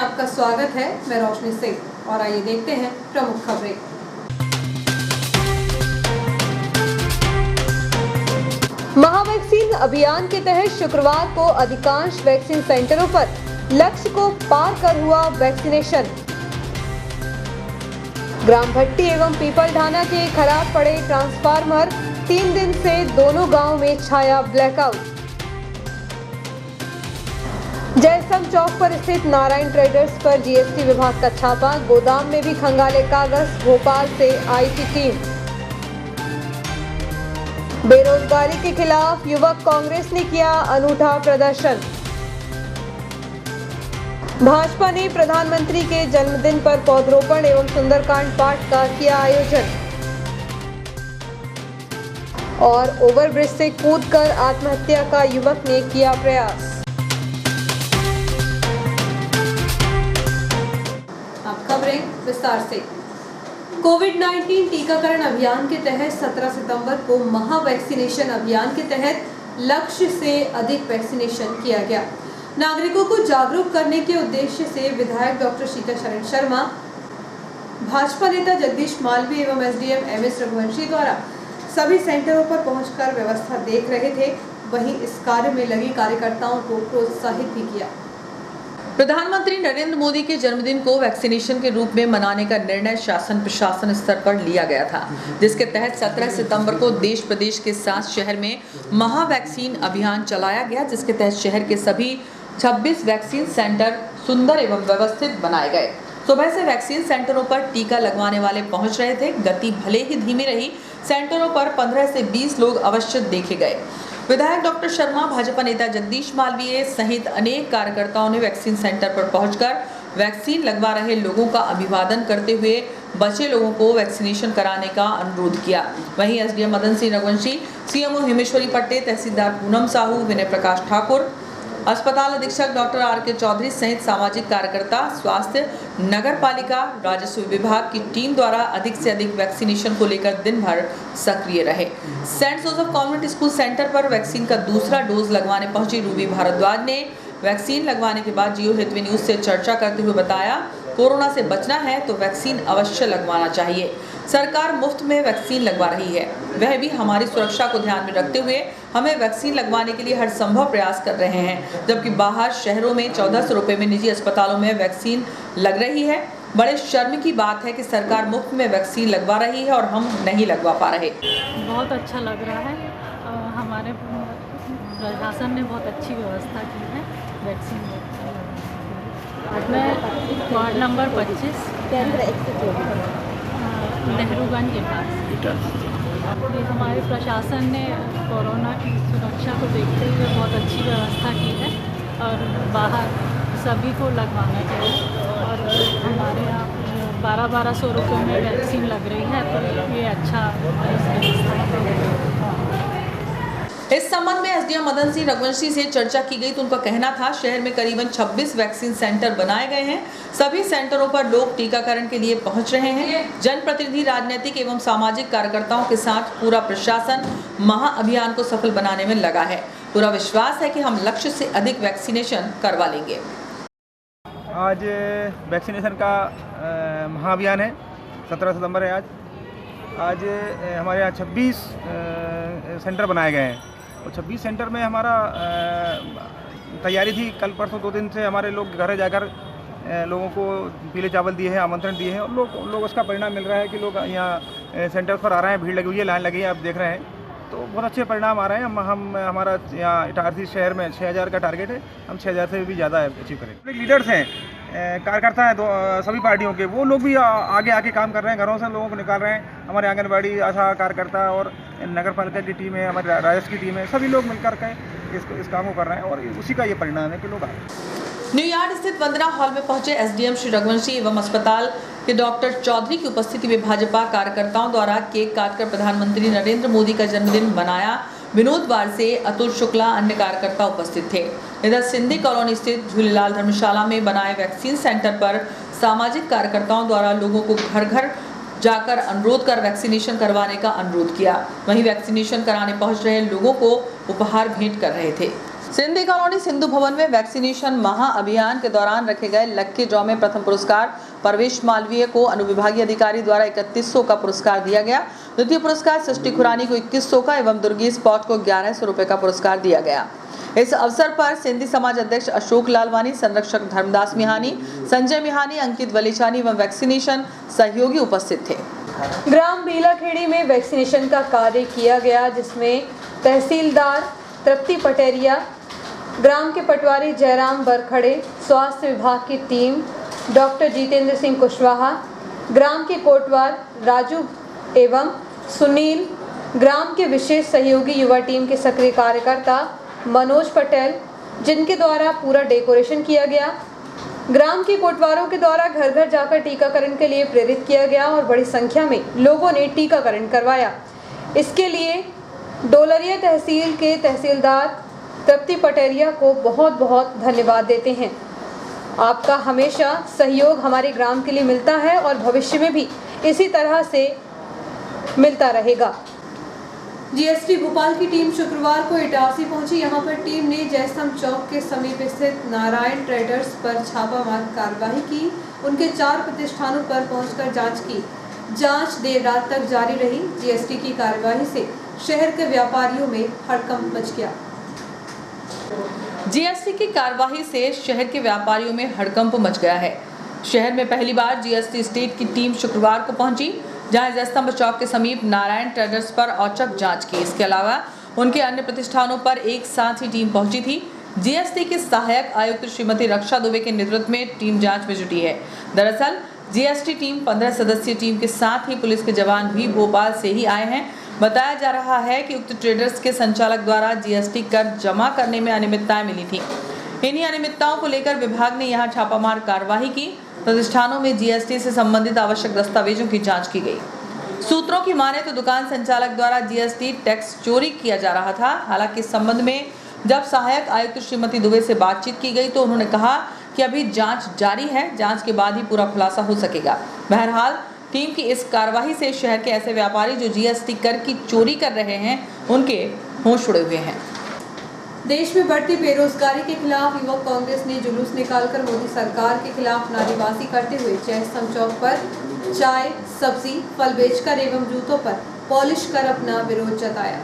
आपका स्वागत है। मैं रोशनी सिंह और आइए देखते हैं प्रमुख खबरें। महावैक्सीन अभियान के तहत शुक्रवार को अधिकांश वैक्सीन सेंटरों पर लक्ष्य को पार कर हुआ वैक्सीनेशन। ग्राम भट्टी एवं पीपल ढाना के खराब पड़े ट्रांसफार्मर 3 दिन से दोनों गांव में छाया ब्लैकआउट। जयस्तंभ चौक पर स्थित नारायण ट्रेडर्स पर जीएसटी विभाग का छापा, गोदाम में भी खंगाले कागज, भोपाल से आई थी टीम। बेरोजगारी के खिलाफ युवक कांग्रेस ने किया अनूठा प्रदर्शन। भाजपा ने प्रधानमंत्री के जन्मदिन पर पौधरोपण एवं सुंदरकांड पाठ का किया आयोजन। और ओवरब्रिज से कूदकर आत्महत्या का युवक ने किया प्रयास। खबरें विस्तार से। कोविड-19 टीकाकरण अभियान के तहत 17 सितंबर को महावैक्सीनेशन अभियान के तहत लक्ष्य से अधिक वैक्सीनेशन किया गया। नागरिकों को जागरूक करने के उद्देश्य से विधायक डॉक्टर शीतल शर्मा, भाजपा नेता जगदीश मालवीय एवं एसडीएम एमएस रघुवंशी द्वारा सभी सेंटरों पर पहुंचकर व्यवस्था देख रहे थे। वहीं इस कार्य में लगे कार्यकर्ताओं को प्रोत्साहित भी किया। प्रधानमंत्री नरेंद्र मोदी के जन्मदिन को वैक्सीनेशन के रूप में मनाने का निर्णय शासन प्रशासन स्तर पर लिया गया था, जिसके तहत 17 सितंबर को देश प्रदेश के 7 शहर में महावैक्सीन अभियान चलाया गया, जिसके तहत शहर के सभी 26 वैक्सीन सेंटर सुंदर एवं व्यवस्थित बनाए गए। सुबह से वैक्सीन सेंटरों पर टीका लगवाने वाले पहुंच रहे थे। गति भले ही धीमी रही, सेंटरों पर 15 से 20 लोग अवश्य देखे गए। विधायक डॉक्टर शर्मा, भाजपा नेता जगदीश मालवीय सहित अनेक कार्यकर्ताओं ने वैक्सीन सेंटर पर पहुंचकर वैक्सीन लगवा रहे लोगों का अभिवादन करते हुए बचे लोगों को वैक्सीनेशन कराने का अनुरोध किया। वहीं एसडीएम मदन सिंह रघुवंशी, सीएमओ हेमेश्वरी पट्टे, तहसीलदार पूनम साहू, विनय प्रकाश ठाकुर, अस्पताल अधीक्षक डॉक्टर आर.के. चौधरी सहित सामाजिक कार्यकर्ता, स्वास्थ्य, नगर पालिका, राजस्व विभाग की टीम द्वारा अधिक से अधिक वैक्सीनेशन को लेकर दिन भर सक्रिय रहे। Saint Joseph convent school centre पर वैक्सीन का दूसरा डोज लगवाने पहुंची रूबी भारद्वाज ने वैक्सीन लगवाने के बाद जियो हितवी न्यूज से चर्चा करते हुए बताया, कोरोना से बचना है तो वैक्सीन अवश्य लगवाना चाहिए। सरकार मुफ्त में वैक्सीन लगवा रही है, वह भी हमारी सुरक्षा को ध्यान में रखते हुए हमें वैक्सीन लगवाने के लिए हर संभव प्रयास कर रहे हैं। जबकि बाहर शहरों में 1400 रुपए में निजी अस्पतालों में वैक्सीन लग रही है। बड़े शर्म की बात है कि सरकार मुफ्त में वैक्सीन लगवा रही है और हम नहीं लगवा पा रहे। बहुत अच्छा लग रहा है। हमारे प्रशासन ने बहुत अच्छी व्यवस्था की है वैक्सीन। मैं वार्ड नंबर 25 नेहरूगंज के पास, ये हमारे प्रशासन ने कोरोना की सुरक्षा को देखते हुए बहुत अच्छी व्यवस्था की है और बाहर सभी को लगवाना चाहिए। और हमारे यहाँ 1200 रुपये में वैक्सीन लग रही है, तो ये अच्छा है। इस संबंध में एसडीएम मदन सिंह रघुवंशी से चर्चा की गई तो उनका कहना था, शहर में करीबन 26 वैक्सीन सेंटर बनाए गए हैं। सभी सेंटरों पर लोग टीकाकरण के लिए पहुंच रहे हैं। जनप्रतिनिधि, राजनीतिक एवं सामाजिक कार्यकर्ताओं के साथ पूरा प्रशासन महाअभियान को सफल बनाने में लगा है। पूरा विश्वास है कि हम लक्ष्य से अधिक वैक्सीनेशन करवा लेंगे। आज वैक्सीनेशन का महाअभियान है, 17 सितंबर है आज हमारे यहाँ 26 सेंटर बनाए गए हैं और 26 सेंटर में हमारा तैयारी थी। कल परसों 2 दिन से हमारे लोग घर जाकर लोगों को पीले चावल दिए हैं, आमंत्रण दिए हैं और लोग उसका परिणाम मिल रहा है कि लोग यहाँ सेंटर पर आ रहे हैं। भीड़ लगी हुई है, लाइन लगी है, आप देख रहे हैं, तो बहुत अच्छे परिणाम आ रहे हैं। हमारा यहाँ इटारसी शहर में 6000 का टारगेट है, हम 6000 से भी ज़्यादा अचीव करेंगे। लीडर्स हैं, कार्यकर्ता हैं सभी पार्टियों के, वो लोग भी आगे आके काम कर रहे हैं, घरों से लोगों को निकाल रहे हैं। हमारे आंगनबाड़ी आशा कार्यकर्ता और नगर पालिका की टीम है, हमारे राजस्व की टीम है, सभी लोग मिलकर के इस काम को कर रहे हैं और उसी का ये परिणाम है कि लोग आए। न्यूयॉर्क स्थित वंदना हॉल में पहुंचे एसडीएम श्री रघुवंशी एवं अस्पताल के डॉक्टर चौधरी की उपस्थिति में भाजपा कार्यकर्ताओं द्वारा केक काटकर प्रधानमंत्री नरेंद्र मोदी का जन्मदिन मनाया। विनोद वार से अतुल शुक्ला अन्य कार्यकर्ता उपस्थित थे। इधर सिंधी कॉलोनी स्थित झूलेलाल धर्मशाला में बनाए वैक्सीन सेंटर पर सामाजिक कार्यकर्ताओं द्वारा लोगों को घर घर जाकर अनुरोध कर वैक्सीनेशन करवाने का अनुरोध किया। वहीं वैक्सीनेशन कराने पहुंच रहे लोगों को उपहार भेंट कर रहे थे। सिंधी कॉलोनी सिंधु भवन में वैक्सीनेशन महाअभियान के दौरान रखे गए लक्की ड्रॉ में प्रथम पुरस्कार परवेश मालवीय को अनुविभागीय अधिकारी द्वारा 3100 का पुरस्कार दिया गया। द्वितीय पुरस्कार सृष्टि खुरानी को 2100 का एवं दुर्गी स्पॉट को 1100 रुपए का पुरस्कार दिया गया। इस अवसर पर सिंधी समाज अध्यक्ष अशोक लालवानी, संरक्षक धर्मदास मिहानी, संजय मिहानी, अंकित वलीचानी एवं वैक्सीनेशन सहयोगी उपस्थित थे। ग्राम बेलाखेड़ी में वैक्सीनेशन का कार्य किया गया, जिसमें तहसीलदार तृप्ति पटेरिया, ग्राम के पटवारी जयराम बरखड़े, स्वास्थ्य विभाग की टीम, डॉक्टर जितेंद्र सिंह कुशवाहा, ग्राम के कोटवार राजू एवं सुनील, ग्राम के विशेष सहयोगी युवा टीम के सक्रिय कार्यकर्ता मनोज पटेल, जिनके द्वारा पूरा डेकोरेशन किया गया। ग्राम के कोटवारों के द्वारा घर घर जाकर टीकाकरण के लिए प्रेरित किया गया और बड़ी संख्या में लोगों ने टीकाकरण करवाया। इसके लिए डोलरिया तहसील के तहसीलदार तृप्ति पटेरिया को बहुत बहुत धन्यवाद देते हैं। आपका हमेशा सहयोग हमारे ग्राम के लिए मिलता है और भविष्य में भी इसी तरह से मिलता रहेगा। जीएसटी भोपाल की टीम शुक्रवार को इटारसी पहुंची। यहां पर टीम ने जयस्तंभ चौक के समीप स्थित नारायण ट्रेडर्स पर छापामार कार्रवाई की। उनके 4 प्रतिष्ठानों पर पहुंचकर जांच की। जांच देर रात तक जारी रही। जीएसटी की कार्रवाई से शहर के व्यापारियों में हड़कंप मच गया। जीएसटी की कार्रवाई से शहर के व्यापारियों में हड़कंप मच गया है। शहर में पहली बार जीएसटी स्टेट की टीम शुक्रवार को पहुंची, जहां जयस्तंभ चौक के समीप नारायण ट्रेडर्स पर औचक जांच की। इसके अलावा उनके अन्य प्रतिष्ठानों पर एक साथ ही टीम पहुंची थी। जीएसटी के सहायक आयुक्त श्रीमती रक्षा दुबे के नेतृत्व में टीम जांच में जुटी है। दरअसल जीएसटी टीम 15 सदस्यीय टीम के साथ ही पुलिस के जवान भी भोपाल से ही आए हैं। बताया जा रहा है कि उक्त ट्रेडर्स के संचालक द्वारा जीएसटी कर जमा करने में अनियमितताएं मिली थी। इन्हीं अनियमितताओं को लेकर विभाग ने यहां छापामार कार्रवाई की। प्रतिष्ठानों में जीएसटी से संबंधित आवश्यक दस्तावेजों की जांच की गई। सूत्रों की माने तो दुकान संचालक द्वारा जीएसटी टैक्स चोरी किया जा रहा था। हालांकि इस संबंध में जब सहायक आयुक्त श्रीमती दुबे से बातचीत की गई तो उन्होंने कहा कि अभी जांच जारी है, जांच के बाद ही पूरा खुलासा हो सकेगा। बहरहाल टीम की इस कार्रवाई से शहर के ऐसे व्यापारी जो जीएसटी कर की चोरी कर रहे हैं, उनके होश उड़े हुए हैं। देश में बढ़ती बेरोजगारी के खिलाफ युवक कांग्रेस ने जुलूस निकालकर मोदी सरकार के खिलाफ नारेबाजी करते हुए जयस्तंभ चौक पर चाय, सब्जी, फल बेचकर एवं जूतों पर पॉलिश कर अपना विरोध जताया।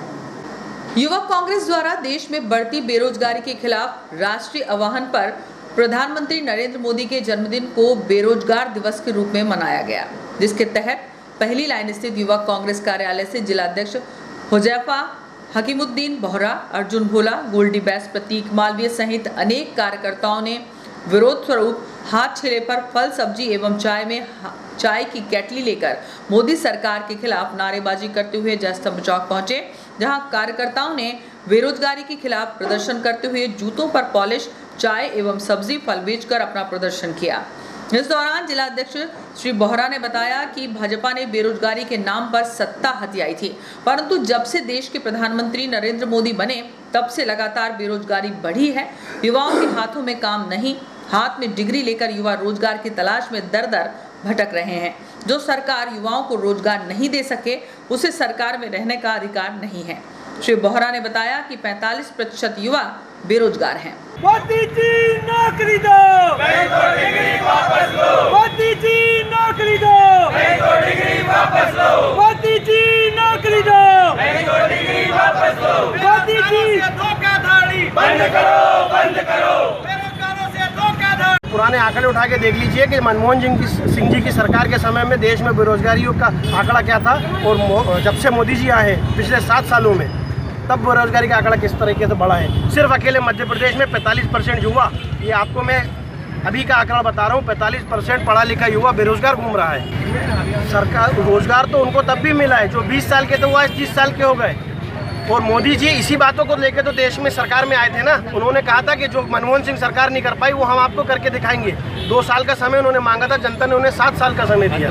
युवक कांग्रेस द्वारा देश में बढ़ती बेरोजगारी के खिलाफ राष्ट्रीय आह्वान पर प्रधानमंत्री नरेंद्र मोदी के जन्मदिन को बेरोजगार दिवस के रूप में मनाया गया, जिसके तहत पहली लाइन स्थित युवक कांग्रेस कार्यालय से जिला अध्यक्ष हुजैफा हकीमुद्दीन बोहरा, अर्जुन भोला, गोल्डी बैस, प्रतीक मालवीय सहित अनेक कार्यकर्ताओं ने विरोध स्वरूप हाथ ठेले पर फल, सब्जी एवं चाय की केटली लेकर मोदी सरकार के खिलाफ नारेबाजी करते हुए जयस्तंभ चौक पहुंचे, जहां कार्यकर्ताओं ने बेरोजगारी के खिलाफ प्रदर्शन करते हुए जूतों पर पॉलिश, चाय एवं सब्जी, फल बेचकर अपना प्रदर्शन किया। इस दौरान जिला अध्यक्ष श्री बोहरा ने बताया कि भाजपा ने बेरोजगारी के नाम पर सत्ता हथियाई थी, परंतु जब से देश के प्रधानमंत्री नरेंद्र मोदी बने तब से लगातार बेरोजगारी बढ़ी है। युवाओं के हाथों में काम नहीं, हाथ में डिग्री लेकर युवा रोजगार की तलाश में दर दर भटक रहे हैं। जो सरकार युवाओं को रोजगार नहीं दे सके, उसे सरकार में रहने का अधिकार नहीं है। श्री बोहरा ने बताया कि 45% युवा बेरोजगार हैं। मोदी जी नौकरी दो, डिग्री वापस लो। मोदी जी नौकरी दो, डिग्री वापस लो। मोदी जी नौकरी दो, डिग्री वापस लो। मोदी जी धोखाधड़ी बंद करो, बंद करो। बेरोजगारों से धोखाधड़ी। पुराने आंकड़े उठा के देख लीजिए कि मनमोहन सिंह जी की सरकार के समय में देश में बेरोजगारियों का आंकड़ा क्या था और जब से मोदी जी आए पिछले 7 सालों में तब बेरोजगारी का आंकड़ा किस तरीके से बढ़ा है। सिर्फ अकेले मध्य प्रदेश में 45% युवा, ये आपको मैं अभी का आंकड़ा बता रहा हूँ, 45% पढ़ा लिखा युवा बेरोजगार घूम रहा है। सरकार रोजगार तो उनको तब भी मिला है जो 20 साल के थे, वो आज 30 साल के हो गए। और मोदी जी इसी बातों को लेकर तो देश में सरकार में आए थे ना। उन्होंने कहा था कि जो मनमोहन सिंह सरकार नहीं कर पाई वो हम आपको करके दिखाएंगे। 2 साल का समय उन्होंने मांगा था, जनता ने उन्हें 7 साल का समय दिया।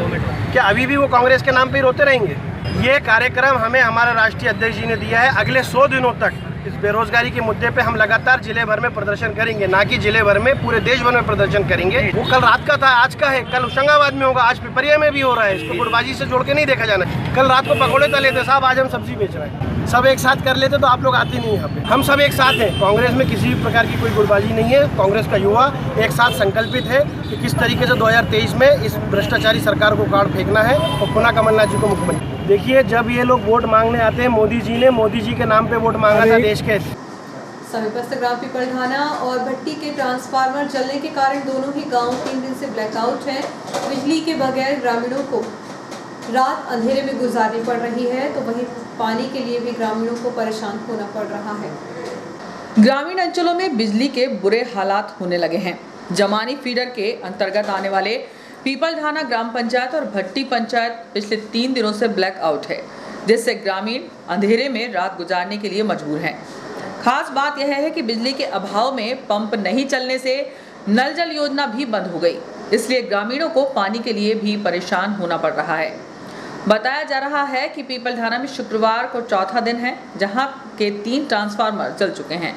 क्या अभी भी वो कांग्रेस के नाम पे ही रोते रहेंगे? ये कार्यक्रम हमें हमारे राष्ट्रीय अध्यक्ष जी ने दिया है। अगले 100 दिनों तक इस बेरोजगारी के मुद्दे पे हम लगातार जिले भर में प्रदर्शन करेंगे, ना कि जिले भर में, पूरे देश भर में प्रदर्शन करेंगे। वो कल रात का था, आज का है, कल होशंगाबाद में होगा, आज पिपरिया में भी हो रहा है। इसको गुटबाजी से जोड़ के नहीं देखा जाना। कल रात को पकौड़े तले थे साहब, आज हम सब्जी बेच रहे हैं। सब एक साथ कर लेते तो आप लोग आते नहीं यहाँ पे। हम सब एक साथ हैं, कांग्रेस में किसी भी प्रकार की कोई गुटबाजी नहीं है। कांग्रेस का युवा एक साथ संकल्पित है कि किस तरीके से 2023 में इस भ्रष्टाचारी सरकार को उखाड़ फेंकना है और पुनः कमलनाथ जी को मुख्यमंत्री। देखिए, जब ये लोग वोट मांगने आते हैं, मोदी जी के नाम पे वोट मांगा था देश के। समीपस्थ ग्राम पिपलधाना और भट्टी के ट्रांसफार्मर जलने के कारण दोनों ही गांव 3 दिन से ब्लैकआउट हैं। बिजली के बगैर ग्रामीणों को रात अंधेरे में गुजारनी पड़ रही है, तो वहीं पानी के लिए भी ग्रामीणों को परेशान होना पड़ रहा है। ग्रामीण अंचलों में बिजली के बुरे हालात होने लगे हैं। जमानी फीडर के अंतर्गत आने वाले पीपलधाना ग्राम पंचायत और भट्टी पंचायत पिछले 3 दिनों से ब्लैकआउट है, जिससे ग्रामीण अंधेरे में रात गुजारने के लिए मजबूर हैं। खास बात यह है कि बिजली के अभाव में पंप नहीं चलने से नल जल योजना भी बंद हो गई, इसलिए ग्रामीणों को पानी के लिए भी परेशान होना पड़ रहा है। बताया जा रहा है कि पीपलधाना में शुक्रवार को चौथा दिन है जहां के 3 ट्रांसफार्मर जल चुके हैं।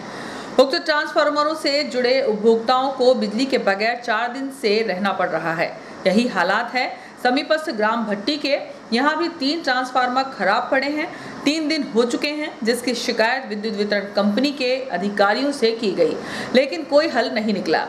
उक्त ट्रांसफार्मरों से जुड़े उपभोक्ताओं को बिजली के बगैर 4 दिन से रहना पड़ रहा है। यही हालात है समीपस्थ ग्राम भट्टी के। यहाँ भी 3 ट्रांसफार्मर खराब पड़े हैं। 3 दिन हो चुके हैं, जिसकी शिकायत विद्युत वितरण कंपनी के अधिकारियों से की गई, लेकिन कोई हल नहीं निकला।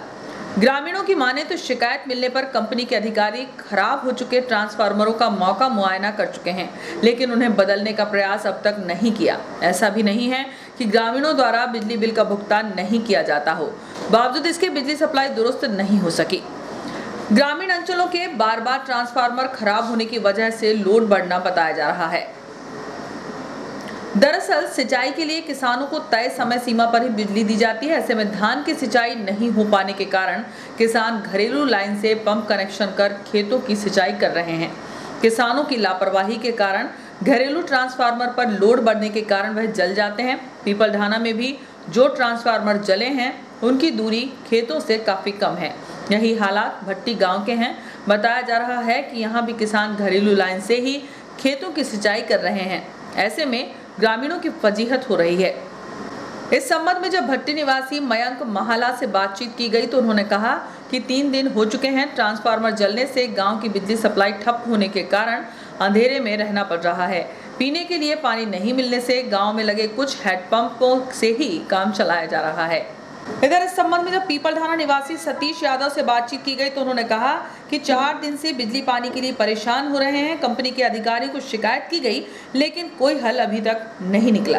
ग्रामीणों की माने तो शिकायत मिलने पर कंपनी के अधिकारी खराब हो चुके ट्रांसफार्मरों का मौका मुआयना कर चुके हैं, लेकिन उन्हें बदलने का प्रयास अब तक नहीं किया। ऐसा भी नहीं है कि ग्रामीणों द्वारा बिजली बिल का भुगतान नहीं किया जाता हो, बावजूद इसके बिजली सप्लाई दुरुस्त नहीं हो सकी। ग्रामीण अंचलों के बार बार ट्रांसफार्मर खराब होने की वजह से लोड बढ़ना बताया जा रहा है। दरअसल सिंचाई के लिए किसानों को तय समय सीमा पर ही बिजली दी जाती है। ऐसे में धान की सिंचाई नहीं हो पाने के कारण किसान घरेलू लाइन से पंप कनेक्शन कर खेतों की सिंचाई कर रहे हैं। किसानों की लापरवाही के कारण घरेलू ट्रांसफार्मर पर लोड बढ़ने के कारण वह जल जाते हैं। पीपलधाना में भी जो ट्रांसफार्मर जले हैं उनकी दूरी खेतों से काफ़ी कम है। यही हालात भट्टी गांव के हैं। बताया जा रहा है कि यहाँ भी किसान घरेलू लाइन से ही खेतों की सिंचाई कर रहे हैं। ऐसे में ग्रामीणों की फजीहत हो रही है। इस संबंध में जब भट्टी निवासी मयंक महाला से बातचीत की गई तो उन्होंने कहा कि 3 दिन हो चुके हैं ट्रांसफार्मर जलने से गांव की बिजली सप्लाई ठप होने के कारण अंधेरे में रहना पड़ रहा है। पीने के लिए पानी नहीं मिलने से गांव में लगे कुछ हैंडपंपों से ही काम चलाया जा रहा है। इधर इस संबंध में जब पीपलधाना निवासी सतीश यादव से बातचीत की गई तो उन्होंने कहा कि 4 दिन से बिजली पानी के लिए परेशान हो रहे हैं। कंपनी के अधिकारी को शिकायत की गई, लेकिन कोई हल अभी तक नहीं निकला।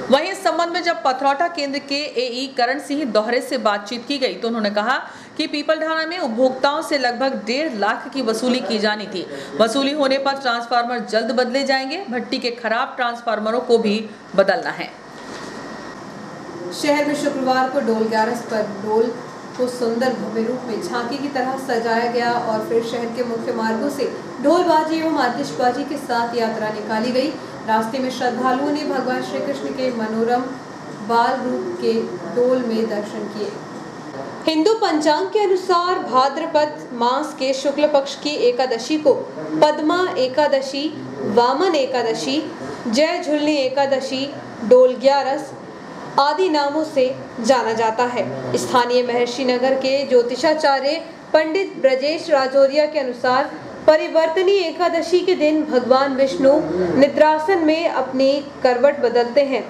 वहीं इस संबंध में जब पथरौटा केंद्र के एई करण सिंह दोहरे से बातचीत की गई तो उन्होंने कहा कि पीपलधाना में उपभोक्ताओं से लगभग 1.5 लाख की वसूली की जानी थी। वसूली होने पर ट्रांसफार्मर जल्द बदले जाएंगे। भट्टी के खराब ट्रांसफार्मरों को भी बदलना है। शहर में शुक्रवार को डोल 11 पर डोल को सुंदर भव्य रूप में झांकी की तरह सजाया गया और फिर शहर के मुख्य मार्गों से ढोलबाजी एवं आतिशबाजी के साथ यात्रा निकाली गई। रास्ते में श्रद्धालुओं ने भगवान श्री कृष्ण के मनोरम बाल रूप के डोल में दर्शन किए। हिंदू पंचांग के अनुसार भाद्रपद मास के शुक्ल पक्ष की एकादशी को पद्मा एकादशी, वामन एकादशी, जय झुलनी एकादशी, डोल 11 आदि नामों से जाना जाता है। स्थानीय महर्षि नगर के ज्योतिषाचार्य पंडित ब्रजेश राजौरिया के अनुसार परिवर्तनी एकादशी के दिन भगवान विष्णु निद्रासन में अपनी करवट बदलते हैं।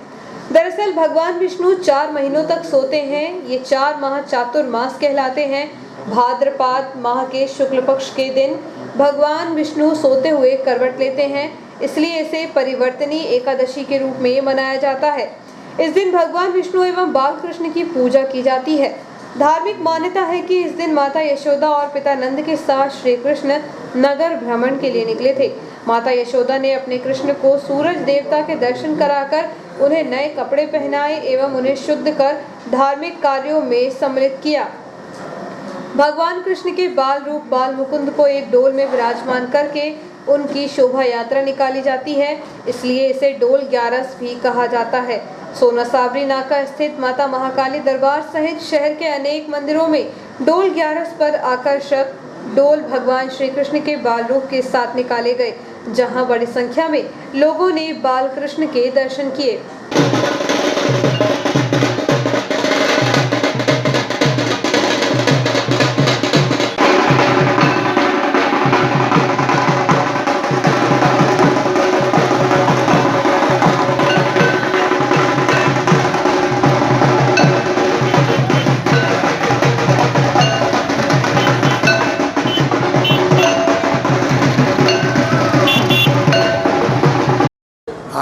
दरअसल भगवान विष्णु 4 महीनों तक सोते हैं। ये 4 माह चातुर्मास कहलाते हैं। भाद्रपद माह के शुक्ल पक्ष के दिन भगवान विष्णु सोते हुए करवट लेते हैं, इसलिए इसे परिवर्तनी एकादशी के रूप में मनाया जाता है। इस दिन भगवान विष्णु एवं बाल कृष्ण की पूजा की जाती है। धार्मिक मान्यता है कि इस दिन माता यशोदा और पिता नंद के साथ श्री कृष्ण नगर भ्रमण के लिए निकले थे। माता यशोदा ने अपने कृष्ण को सूरज देवता के दर्शन कराकर उन्हें नए कपड़े पहनाए एवं उन्हें शुद्ध कर धार्मिक कार्यों में सम्मिलित किया। भगवान कृष्ण के बाल रूप बाल मुकुंद को एक डोल में विराजमान करके उनकी शोभा यात्रा निकाली जाती है, इसलिए इसे डोल 11 भी कहा जाता है। सोना साबरी नाका स्थित माता महाकाली दरबार सहित शहर के अनेक मंदिरों में डोल 11 पर आकर्षक डोल भगवान श्री कृष्ण के बाल रूप के साथ निकाले गए, जहां बड़ी संख्या में लोगों ने बाल कृष्ण के दर्शन किए।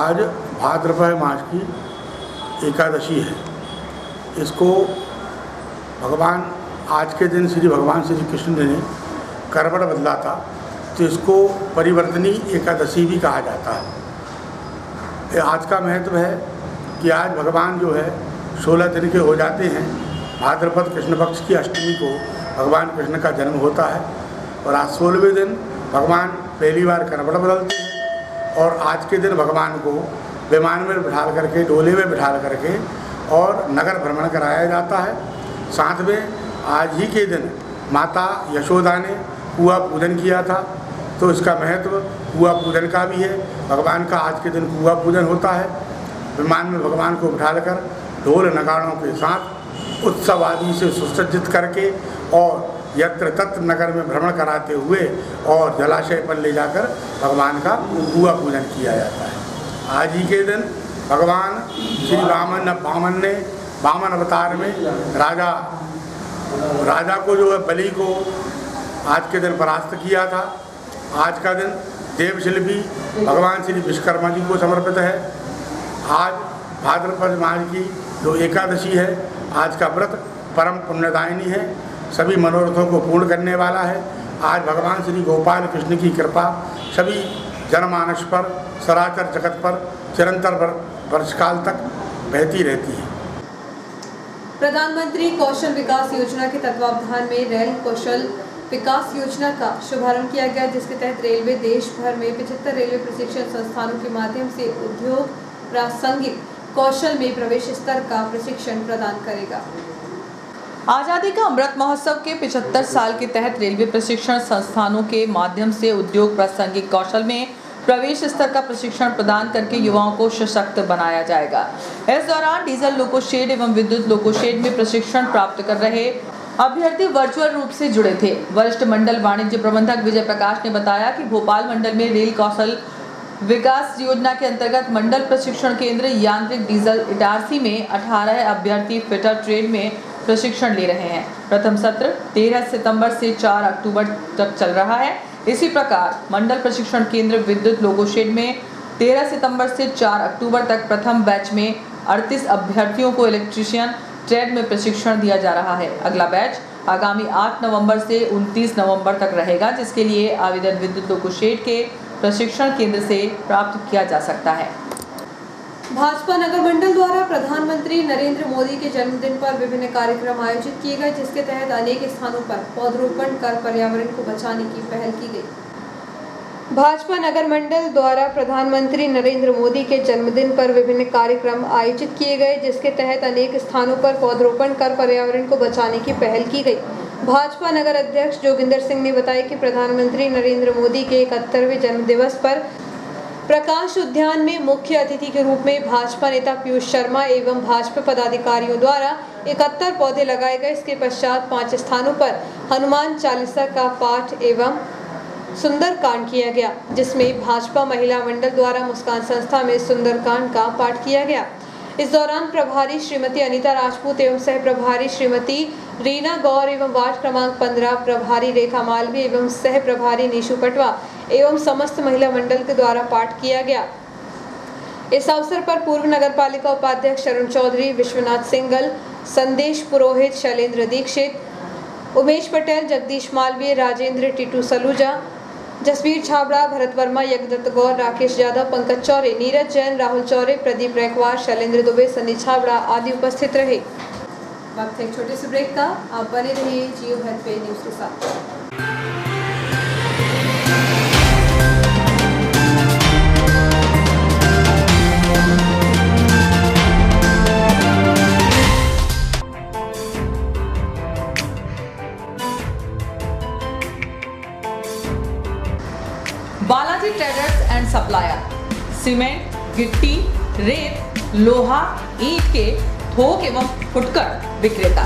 आज भाद्रपद मास की एकादशी है। इसको भगवान आज के दिन श्री भगवान श्री कृष्ण ने करवट बदला था, तो इसको परिवर्तनी एकादशी भी कहा जाता है। आज का महत्व है कि आज भगवान जो है 16 दिन के हो जाते हैं। भाद्रपद कृष्ण पक्ष की अष्टमी को भगवान कृष्ण का जन्म होता है और आज 16वें दिन भगवान पहली बार करवट बदलते हैं और आज के दिन भगवान को विमान में बिठाल करके, डोले में बिठाल करके और नगर भ्रमण कराया जाता है। साथ में आज ही के दिन माता यशोदा ने कुआं पूजन किया था, तो इसका महत्व कुआं पूजन का भी है। भगवान का आज के दिन कुआं पूजन होता है। विमान में भगवान को बिठाकर ढोल नगाड़ों के साथ उत्सव आदि से सुसज्जित करके और यत्र तत्र नगर में भ्रमण कराते हुए और जलाशय पर ले जाकर भगवान का कुआं पूजन किया जाता है। आज ही के दिन भगवान श्री वामन ने वामन अवतार में राजा को जो है बलि को आज के दिन परास्त किया था। आज का दिन देवशिल्पी भगवान श्री विश्वकर्मा जी को समर्पित है। आज भाद्रपद मास की जो एकादशी है, आज का व्रत परम पुण्यदायिनी है, सभी मनोरथों को पूर्ण करने वाला है। आज भगवान श्री गोपाल कृष्ण की कृपा सभी जनमानस पर, सराचर जगत पर चिरंतर वर्षकाल तक बहती रहती है। प्रधानमंत्री कौशल विकास योजना के तत्वावधान में रेल कौशल विकास योजना का शुभारंभ किया गया, जिसके तहत रेलवे देश भर में 75 रेलवे प्रशिक्षण संस्थानों के माध्यम से उद्योग प्रासंगिक कौशल में प्रवेश स्तर का प्रशिक्षण प्रदान करेगा। आज़ादी का अमृत महोत्सव के 75 साल के तहत रेलवे प्रशिक्षण संस्थानों के माध्यम से उद्योग प्रासंगिक कौशल में प्रवेश स्तर का प्रशिक्षण प्रदान करके युवाओं को सशक्त बनाया जाएगा। इस दौरान डीजल लोको शेड एवं विद्युत लोको शेड में प्रशिक्षण प्राप्त कर रहे अभ्यर्थी वर्चुअल रूप से जुड़े थे। वरिष्ठ मंडल वाणिज्य प्रबंधक विजय प्रकाश ने बताया कि भोपाल मंडल में रेल कौशल विकास योजना के अंतर्गत मंडल प्रशिक्षण केंद्र यांत्रिक डीजल इटारसी में 18 अभ्यर्थी फिटर ट्रेड में प्रशिक्षण ले रहे हैं। प्रथम सत्र 13 सितंबर से 4 अक्टूबर तक चल रहा है। इसी प्रकार मंडल प्रशिक्षण केंद्र विद्युत लोको शेड में 13 सितंबर से 4 अक्टूबर तक प्रथम बैच में 38 अभ्यर्थियों को इलेक्ट्रीशियन ट्रेड में प्रशिक्षण दिया जा रहा है। अगला बैच आगामी 8 नवंबर से 29 नवंबर तक रहेगा, जिसके लिए आवेदन विद्युत लोको शेड के प्रशिक्षण केंद्र से प्राप्त किया जा सकता है। भाजपा नगर मंडल द्वारा प्रधानमंत्री नरेंद्र मोदी के जन्मदिन पर विभिन्न कार्यक्रम आयोजित किए गए, जिसके तहत अनेक स्थानों पर पौधरोपण कर पर्यावरण को बचाने की पहल की गई। भाजपा नगर मंडल द्वारा प्रधानमंत्री नरेंद्र मोदी के जन्मदिन पर विभिन्न कार्यक्रम आयोजित किए गए, जिसके तहत अनेक स्थानों पर पौधरोपण कर पर्यावरण को बचाने की पहल की गई। भाजपा नगर अध्यक्ष जोगिंदर सिंह ने बताया कि प्रधानमंत्री नरेंद्र मोदी के 71वें जन्मदिवस पर प्रकाश उद्यान में मुख्य अतिथि के रूप में भाजपा नेता पीयूष शर्मा एवं भाजपा पदाधिकारियों द्वारा 71 पौधे लगाए गए। इसके पश्चात 5 स्थानों पर हनुमान चालीसा का पाठ एवं सुंदरकांड किया गया, जिसमें भाजपा महिला मंडल द्वारा मुस्कान संस्था में सुंदरकांड का पाठ किया गया। इस दौरान प्रभारी श्रीमती अनीता राजपूत एवं सह प्रभारी श्रीमती रीना गौर एवं वार्ड क्रमांक 15 प्रभारी रेखा मालवी एवं सह प्रभारी नीशू पटवा एवं समस्त महिला मंडल के द्वारा पाठ किया गया। इस अवसर पर पूर्व नगरपालिका उपाध्यक्ष अरुण चौधरी, विश्वनाथ सिंगल, संदेश पुरोहित, शैलेंद्र दीक्षित, उमेश पटेल, जगदीश मालवीय, राजेंद्र टीटू सलूजा, जसवीर छाबड़ा, भरत वर्मा, यज्ञदत्त गौर, राकेश यादव, पंकज चौरे, नीरज जैन, राहुल चौरे, प्रदीप रैकवार, शैलेंद्र दुबे, सनी छाबड़ा आदि उपस्थित रहे। वक्त एक छोटे से ब्रेक का, आप बने रहिए जियो हेल्थ पे न्यूज के साथ। Balaji traders and supplier cement, गिट्टी, रेत, लोहा, ईंट के थोक एवं फुटकर विक्रेता।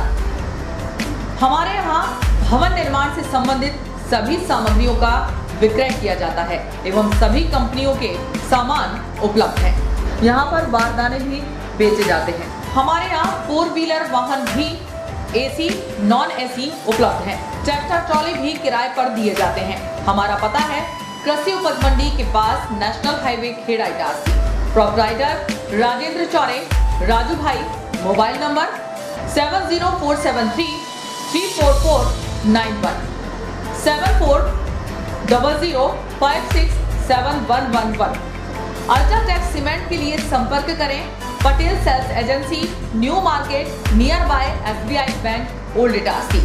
हमारे यहाँ भवन निर्माण से संबंधित सभी सामग्रियों का विक्रय किया जाता है एवं सभी कंपनियों के सामान उपलब्ध हैं। यहाँ पर बारदाने भी बेचे जाते हैं। हमारे यहाँ 4 व्हीलर वाहन भी एसी, नॉन एसी उपलब्ध हैं। ट्रैक्टर ट्रॉली भी किराए पर दिए जाते हैं। हमारा पता है कृषि उपज मंडी के पास national highway Kheda Itarsi. Proprietor Rajendra Chaure, Raju भाई। Mobile number 70473-34491, 7400567111। अल्ट्राटेक सीमेंट के लिए संपर्क करें Patel sales agency, new market, near by SBI bank, old Itarsi.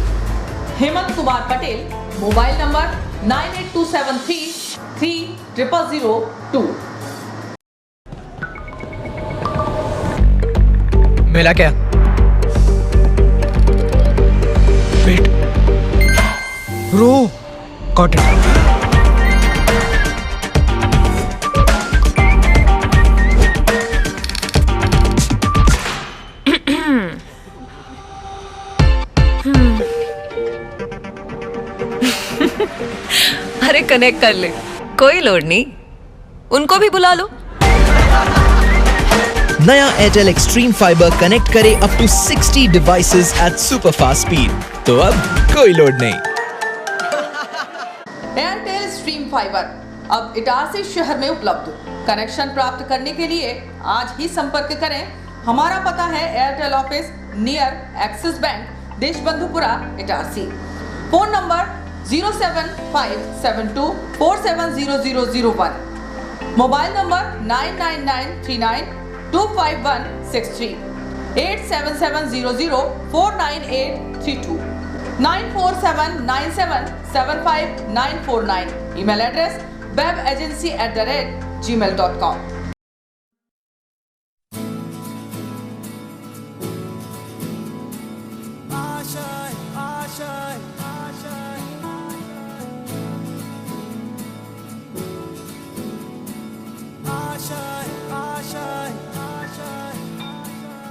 Hemant Kumar Patel, mobile number 9827330002। मिला क्या? वेट, रो, गॉट इट। अरे कनेक्ट कर ले, कोई लोड नहीं, उनको भी बुला लो। नया एयरटेल एक्सट्रीम फाइबर कनेक्ट करे up to 60 devices at super fast speed, तो अब कोई लोड नहीं। एयरटेल स्ट्रीम फाइबर अब इटारसी शहर में उपलब्ध। कनेक्शन प्राप्त करने के लिए आज ही संपर्क करें। हमारा पता है Airtel office near Axis Bank, Deshbandhupura, Itarsi. Phone number 07572470001, mobile number 9993925163, 8770049832, 9479775949, email address webagency@gmail.com।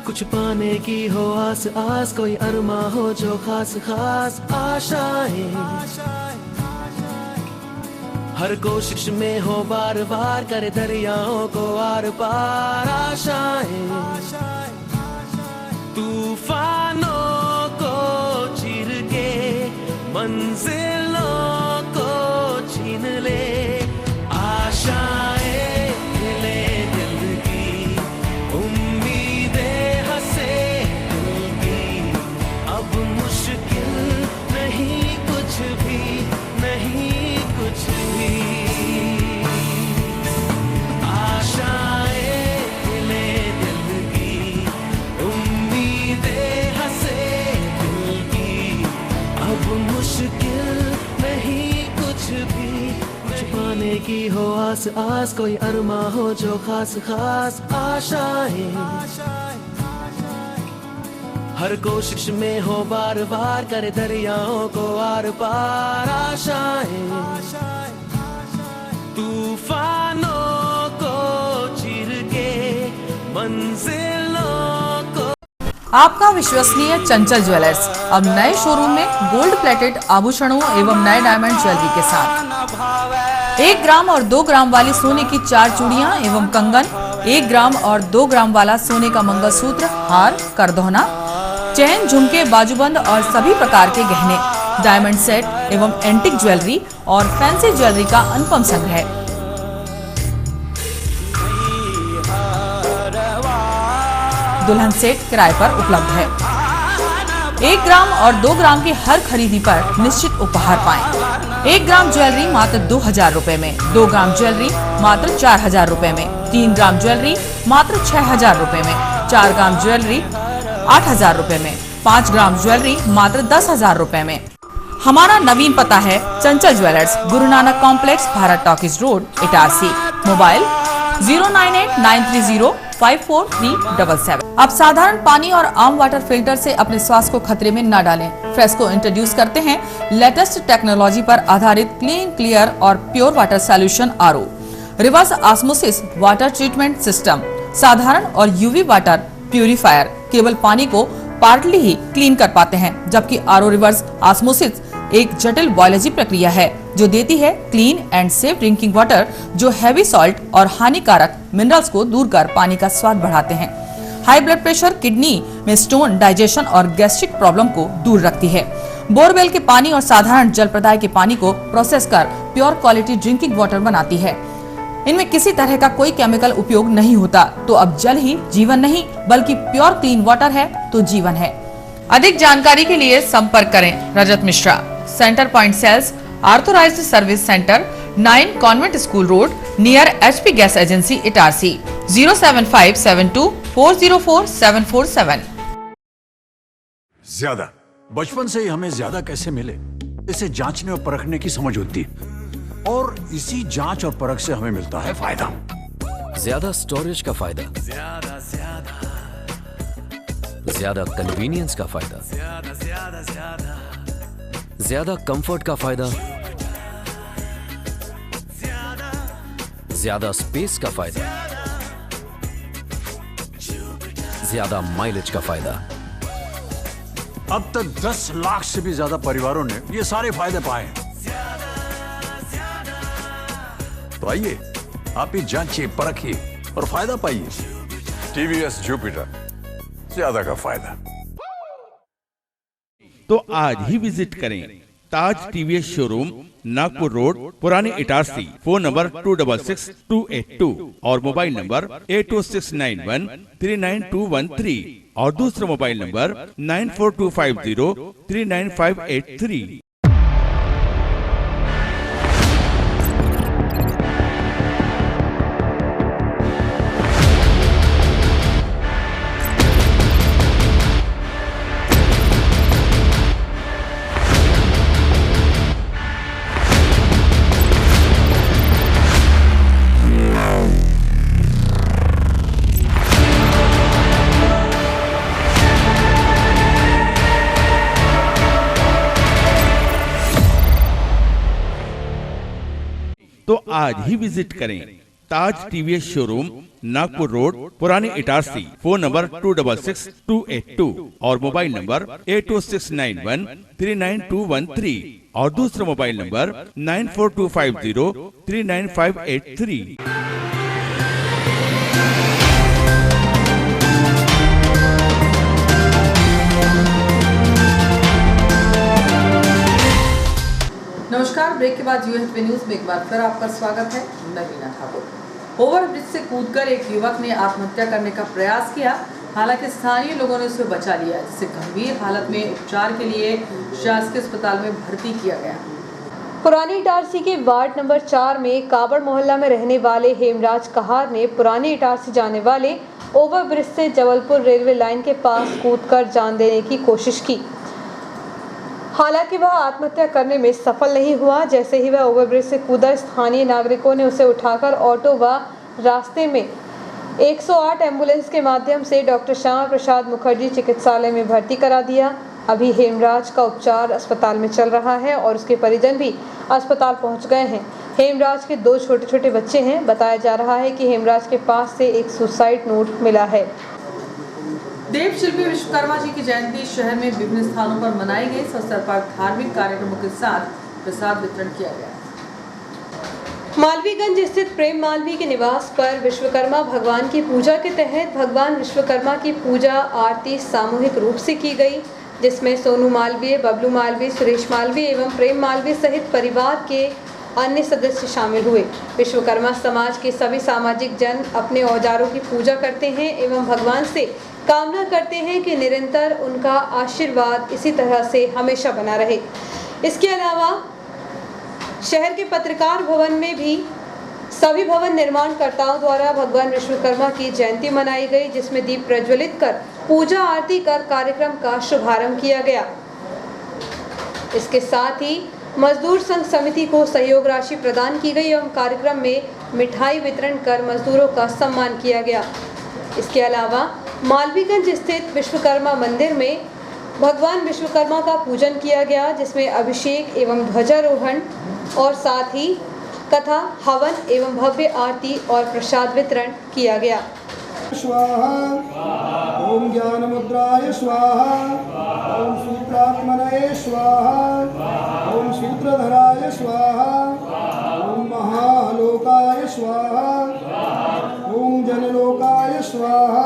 कुछ पाने की हो आस आस, कोई अरमा हो जो खास खास आशाएं, हर कोशिश में हो बार बार, करे दरियाओं को आर पार आशाएं, तूफानों को चीर के मंजिलों को छीन ले आशाएं, ले दिल की उम्मीदें हंसे दिल की, अब मुश्किल नहीं कुछ भी, नहीं कुछ भी, आशाएं ले दिल की उम्मीदें हंसे दिल की, अब मुश्किल नहीं कुछ भी, कुछ पाने की हो आस आस, कोई अरमा हो जो खास खास आशाएं, हर कोशिश में हो बार बार, करे दरियाओं को आर पार आशाएं, तूफानों को चीर के मंजिलों को। आपका विश्वसनीय चंचल ज्वेलर्स अब नए शोरूम में गोल्ड प्लेटेड आभूषणों एवं नए डायमंड ज्वेलरी के साथ 1 ग्राम और 2 ग्राम वाली सोने की 4 चूड़ियां एवं कंगन, 1 ग्राम और 2 ग्राम वाला सोने का मंगलसूत्र, हार, करदौना, चैन, झुमके, बाजूबंद और सभी प्रकार के गहने, डायमंड सेट एवं एंटिक ज्वेलरी और फैंसी ज्वेलरी का अनुपम संग्रह। दुल्हन सेट किराए पर उपलब्ध है। 1 ग्राम और 2 ग्राम की हर खरीदी पर निश्चित उपहार पाएं। 1 ग्राम ज्वेलरी मात्र 2000 रुपए में, 2 ग्राम ज्वेलरी मात्र 4000 रुपए में, 3 ग्राम ज्वेलरी मात्र 6000 रुपए में, 4 ग्राम ज्वेलरी 8000 रुपए में, 5 ग्राम ज्वेलरी मात्र 10000 रुपए में। हमारा नवीन पता है चंचल jewellers, Guru Nanak complex, Bharat talkies road, Itarsi. Mobile 09893054377। अब साधारण पानी और आम वाटर फिल्टर से अपने स्वास्थ्य को खतरे में न डालें। फ्रेस्को इंट्रोड्यूस करते हैं लेटेस्ट टेक्नोलॉजी पर आधारित क्लीन, क्लियर और pure water solution RO, reverse osmosis water treatment system, साधारण और यूवी वाटर प्यूरिफायर केवल पानी को पार्टली ही क्लीन कर पाते हैं, जबकि RO रिवर्स ऑस्मोसिस एक जटिल बायोलॉजी प्रक्रिया है जो देती है clean and safe drinking water, जो हैवी सॉल्ट और हानिकारक मिनरल्स को दूर कर पानी का स्वाद बढ़ाते हैं। हाई ब्लड प्रेशर, किडनी में स्टोन, डाइजेशन और गैस्ट्रिक प्रॉब्लम को दूर रखती है। बोरवेल के पानी और साधारण जल प्रदाय के पानी को प्रोसेस कर प्योर क्वालिटी ड्रिंकिंग वाटर बनाती है। इनमें किसी तरह का कोई केमिकल उपयोग नहीं होता। तो अब जल ही जीवन नहीं बल्कि प्योर क्लीन वाटर है तो जीवन है। अधिक जानकारी के लिए संपर्क करें Rajat Mishra, centre point sales, authorised service centre, 9 convent school road, near HP gas agency, Itarsi, 07572404747। ज्यादा बचपन से ही हमें ज्यादा कैसे मिले, इसे जांचने और परखने की समझ होती है, और इसी जांच और परख से हमें मिलता है फायदा। ज्यादा स्टोरेज का फायदा, ज्यादा कन्वीनियंस का फायदा, ज्यादा कंफर्ट का फायदा, ज्यादा स्पेस का फायदा, ज्यादा माइलेज का फायदा। अब तक 10 लाख से भी ज्यादा परिवारों ने ये सारे फायदे पाए हैं। तो आइए आप भी जांचिए, परखिए और फायदा पाइए। TVS जुपिटर, ज्यादा का फायदा। तो आज ही विजिट करें ताज TVS शोरूम, नागपुर रोड, पुराने इटारसी। फोन नंबर 266282 और मोबाइल नंबर 80691392213 और दूसरा मोबाइल नंबर 9425039583। तो आज ही विजिट करें ताज TVS शोरूम, नागपुर रोड, पुराने इटारसी। फोन नंबर 266282 और मोबाइल नंबर 80691392213 और दूसरा मोबाइल नंबर 9425039583। नमस्कार, ब्रेक के बाद UFP न्यूज में एक बार फिर आपका स्वागत है। नवीना ठाकुर। ओवरब्रिज से कूदकर एक युवक ने आत्महत्या करने का प्रयास किया, हालांकि स्थानीय लोगों ने उसे बचा लिया, जिसे गंभीर हालत में उपचार के लिए शासकीय अस्पताल में भर्ती किया गया। पुरानी इटारसी के वार्ड नंबर 4 में काबड़ मोहल्ला में रहने वाले हेमराज कहार ने पुरानी इटारसी जाने वाले ओवरब्रिज से जबलपुर रेलवे लाइन के पास कूदकर जान देने की कोशिश की। हालांकि वह आत्महत्या करने में सफल नहीं हुआ। जैसे ही वह ओवरब्रिज से कूदा, स्थानीय नागरिकों ने उसे उठाकर ऑटो व रास्ते में 108 एम्बुलेंस के माध्यम से डॉक्टर श्यामा प्रसाद मुखर्जी चिकित्सालय में भर्ती करा दिया। अभी हेमराज का उपचार अस्पताल में चल रहा है और उसके परिजन भी अस्पताल पहुंच गए हैं। हेमराज के 2 छोटे छोटे बच्चे हैं। बताया जा रहा है कि हेमराज के पास से एक सुसाइड नोट मिला है। देव शिल्पी विश्वकर्मा जी की जयंती शहर में विभिन्न स्थानों पर मनाई गई। इस अवसर पर धार्मिक कार्यक्रमों के साथ प्रसाद वितरण किया गया। मालवीगंज स्थित प्रेम मालवी के निवास पर विश्वकर्मा भगवान की पूजा के तहत भगवान विश्वकर्मा की पूजा आरती सामूहिक रूप से की गई, जिसमें सोनू मालवीय, बबलू मालवीय, सुरेश मालवीय एवं प्रेम मालवीय सहित परिवार के अन्य सदस्य शामिल हुए। विश्वकर्मा समाज के सभी सामाजिक जन अपने औजारों की पूजा करते हैं एवं भगवान से कामना करते हैं कि निरंतर उनका आशीर्वाद इसी तरह से हमेशा बना रहे। इसके अलावा शहर के पत्रकार भवन में भी सभी भवन निर्माणकर्ताओं द्वारा भगवान विश्वकर्मा की जयंती मनाई गई, जिसमें दीप प्रज्वलित कर पूजा आरती कर कार्यक्रम का शुभारंभ किया गया। इसके साथ ही मजदूर संघ समिति को सहयोग राशि प्रदान की गई एवं कार्यक्रम में मिठाई वितरण कर मजदूरों का सम्मान किया गया। इसके अलावा मालवीगंज स्थित विश्वकर्मा मंदिर में भगवान विश्वकर्मा का पूजन किया गया, जिसमें अभिषेक एवं ध्वजारोहण और साथ ही कथा, हवन एवं भव्य आरती और प्रसाद वितरण किया गया। स्वाहा ओम ज्ञान मुद्राय स्वाहा ओम सूत्रात्मनये स्वाहा ओम सूत्रधराय स्वाहा ओम महालोकाय स्वाहा ओम जनलोकाय स्वाहा।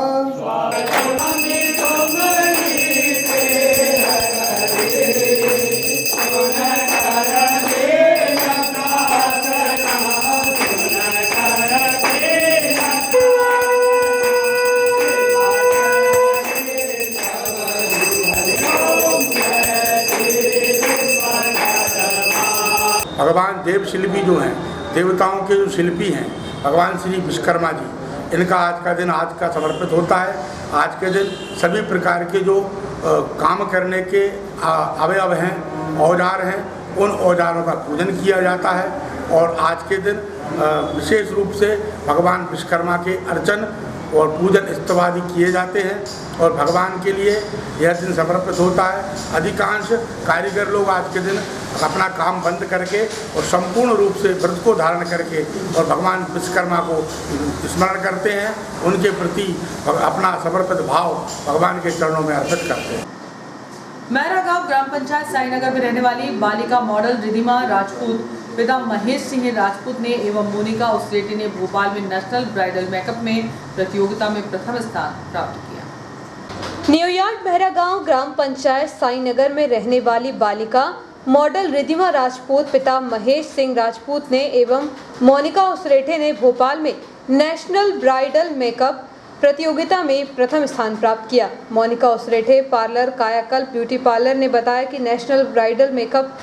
देव शिल्पी जो हैं, देवताओं के जो शिल्पी हैं भगवान श्री विश्वकर्मा जी, इनका आज का दिन आज का समर्पित होता है। आज के दिन सभी प्रकार के जो काम करने के अवयव हैं, औजार हैं, उन औजारों का पूजन किया जाता है और आज के दिन विशेष रूप से भगवान विश्वकर्मा के अर्चन और पूजन स्तवादि किए जाते हैं और भगवान के लिए यह दिन समर्पित होता है। अधिकांश कारीगर लोग आज के दिन अपना काम बंद करके और संपूर्ण रूप से व्रत को धारण करके और भगवान विश्वकर्मा को स्मरण करते हैं, उनके प्रति अपना समर्पित भाव भगवान के चरणों में अर्पित करते हैं। मैरा गांव ग्राम पंचायत साईनगर में रहने वाली बालिका मॉडल रिधिमा राजपूत पिता महेश सिंह राजपूत ने एवं मोनिका उसेटी ने भोपाल में नेशनल ब्राइडल मेकअप में प्रतियोगिता में प्रथम स्थान प्राप्त किया। न्यूयॉर्क बहरा गांव ग्राम पंचायत साईनगर में रहने वाली बालिका मॉडल रिधिमा राजपूत पिता महेश सिंह राजपूत ने एवं मोनिका उसेटी ने भोपाल में नेशनल ब्राइडल मेकअप प्रतियोगिता में प्रथम स्थान प्राप्त किया। मोनिका उसेटी पार्लर कायाकल्प ब्यूटी पार्लर ने बताया कि नेशनल ब्राइडल मेकअप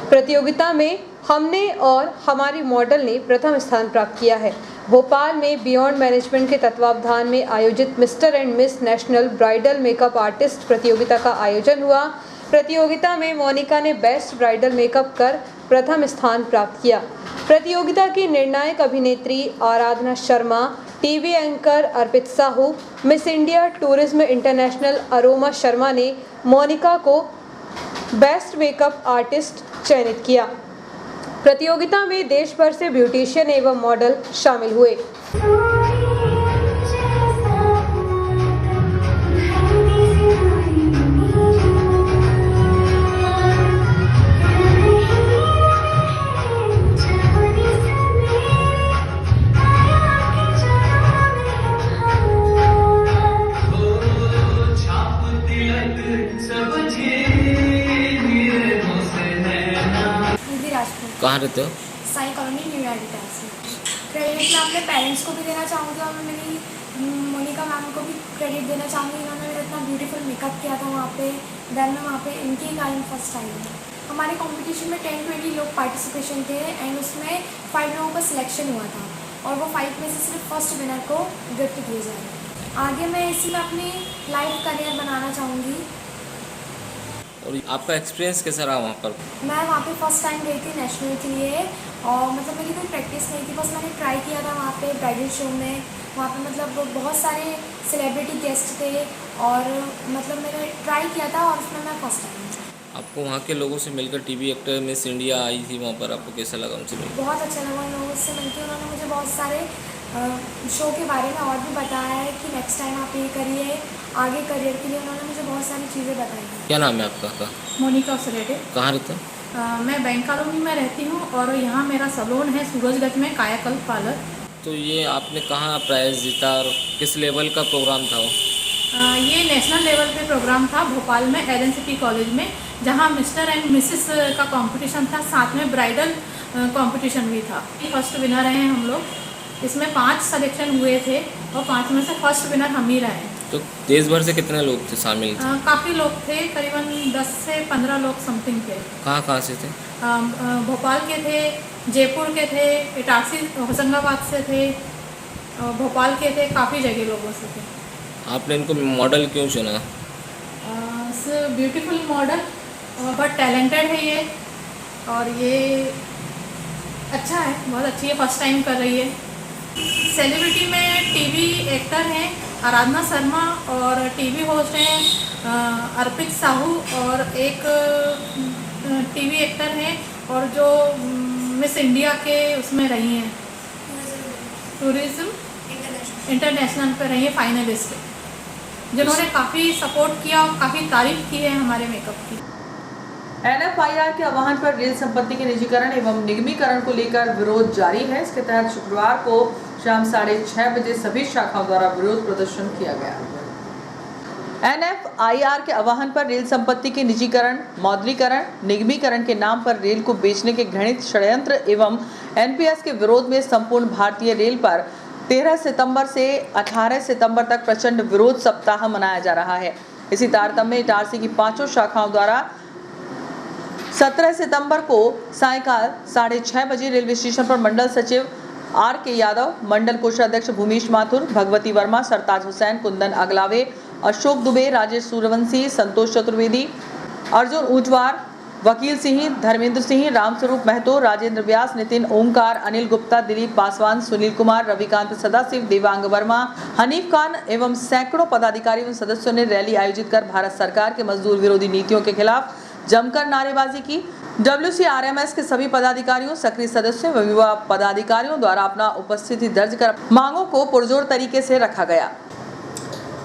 प्रतियोगिता में हमने और हमारी मॉडल ने प्रथम स्थान प्राप्त किया है। भोपाल में बियॉन्ड मैनेजमेंट के तत्वावधान में आयोजित mister and miss national bridal makeup artist प्रतियोगिता का आयोजन हुआ। प्रतियोगिता में मोनिका ने बेस्ट ब्राइडल मेकअप कर प्रथम स्थान प्राप्त किया। प्रतियोगिता की निर्णायक अभिनेत्री Aradhana Sharma, TV anchor Arpit Sahu, Miss India Tourism International Aroma Sharma ने मोनिका को बेस्ट मेकअप आर्टिस्ट चयनित किया। प्रतियोगिता में देश भर से ब्यूटिशियन एवं मॉडल शामिल हुए। कहाँ रहते हो? Sai colony New York Itarsi. Credit मैं अपने पेरेंट्स को भी देना चाहूँगी और मैं मेरी मोनिका मैम को भी क्रेडिट देना चाहूँगी। इन्होंने मेरा इतना ब्यूटीफुल मेकअप किया था वहाँ पे, देन मैं वहाँ पे इनके कारण फर्स्ट आई हूँ। हमारे कंपटीशन में 10-20 लोग पार्टिसिपेशन थे एंड उसमें 5 लोगों का सिलेक्शन हुआ था और वो 5 में से सिर्फ फर्स्ट विनर को गिफ्ट किए जाएंगे। आगे मैं इसी में अपनी लाइफ करियर बनाना चाहूँगी। और आपका एक्सपीरियंस कैसा रहा वहाँ पर? मैं वहाँ पे फर्स्ट टाइम गई थी नेशनल के लिए और मतलब मेरी कोई प्रैक्टिस नहीं थी, बस मैंने ट्राई किया था वहाँ पे ब्राइडल शो में। वहाँ पे मतलब बहुत सारे सेलिब्रिटी गेस्ट थे और मतलब मैंने ट्राई किया था और उसमें मैं फर्स्ट टाइम। आपको वहाँ के लोगों से मिलकर TV actor miss India I थी वहाँ पर, आपको कैसा लगा उनसे मिलकर? बहुत अच्छा लगा उन लोगों से मिलकर। उन्होंने मुझे बहुत सारे शो के बारे में और भी बताया है कि नेक्स्ट टाइम आप ये करिए, आगे करियर के लिए उन्होंने मुझे बहुत सारी चीज़ें बताई हैं। क्या नाम है आपका? मोनिका उसेटी। कहाँ रहते हो? मैं बैंक कॉलोनी में रहती हूँ और यहाँ मेरा सैलून है सूरजगंज में कायाकल्प पार्लर। तो ये आपने कहाँ प्राइज़ जीता और किस लेवल का प्रोग्राम था वो? ये नेशनल लेवल पे प्रोग्राम था भोपाल में LNCT कॉलेज में, जहाँ मिस्टर एंड मिसेस का कंपटीशन था, साथ में ब्राइडल कंपटीशन भी था। फर्स्ट विनर हैं हम लोग। इसमें 5 सिलेक्शन हुए थे और 5 में से फर्स्ट विनर हम ही रहे। तो देश भर से कितने लोग थे शामिल थे? काफ़ी लोग थे, करीबन 10 से 15 लोग समथिंग थे। कहाँ से थे? भोपाल के थे, जयपुर के थे, इटारसी होशंगाबाद से थे, भोपाल के थे, काफ़ी जगह लोगों से थे। आपने इनको मॉडल क्यों चुना? ब्यूटीफुल मॉडल, बहुत टैलेंटेड है ये और ये अच्छा है, बहुत अच्छी है, फर्स्ट टाइम कर रही है। सेलिब्रिटी में टीवी एक्टर हैं आराधना शर्मा और टीवी होस्ट हैं अर्पित साहू और एक टीवी एक्टर हैं और जो मिस इंडिया के उसमें रही हैं, टूरिज्म इंटरनेशनल पे रही है फाइनलिस्ट, जिन्होंने काफ़ी सपोर्ट किया और काफ़ी तारीफ की है हमारे मेकअप की। NFIR के आह्वान पर रेल संपत्ति के निजीकरण एवं निगमीकरण को लेकर विरोध जारी है। इसके तहत शुक्रवार को शाम 6:30 बजे सभी शाखाओं द्वारा विरोध प्रदर्शन किया गया। NFIR के आह्वान पर रेल संपत्ति के निजीकरण, मौद्रीकरण, निगमीकरण के नाम पर रेल को बेचने के घृणित षड्यंत्र एवं NPS के विरोध में संपूर्ण भारतीय रेल पर 13 सितंबर से 18 सितंबर तक प्रचंड विरोध सप्ताह मनाया जा रहा है। इसी तारतम्य में इटारसी की 5 शाखाओं द्वारा 17 सितंबर को सायंकाल 6:30 बजे रेलवे स्टेशन पर मंडल सचिव RK यादव, मंडल कोषाध्यक्ष भूमिश माथुर, भगवती वर्मा, सरताज हुसैन, कुंदन अगलावे, अशोक दुबे, राजेश सूर्यवंशी, संतोष चतुर्वेदी, अर्जुन ऊंटवार, वकील सिंह, धर्मेंद्र सिंह, रामस्वरूप महतो, राजेंद्र व्यास, नितिन ओमकार, अनिल गुप्ता, दिलीप पासवान, सुनील कुमार, रविकांत सदाशिव, देवांग वर्मा, हनीफ खान एवं सैकड़ों पदाधिकारी एवं सदस्यों ने रैली आयोजित कर भारत सरकार के मजदूर विरोधी नीतियों के खिलाफ जमकर नारेबाजी की। WCRMS के सभी पदाधिकारियों, सक्रिय सदस्यों व युवा पदाधिकारियों द्वारा अपना उपस्थिति दर्ज कर मांगों को पुरजोर तरीके से रखा गया।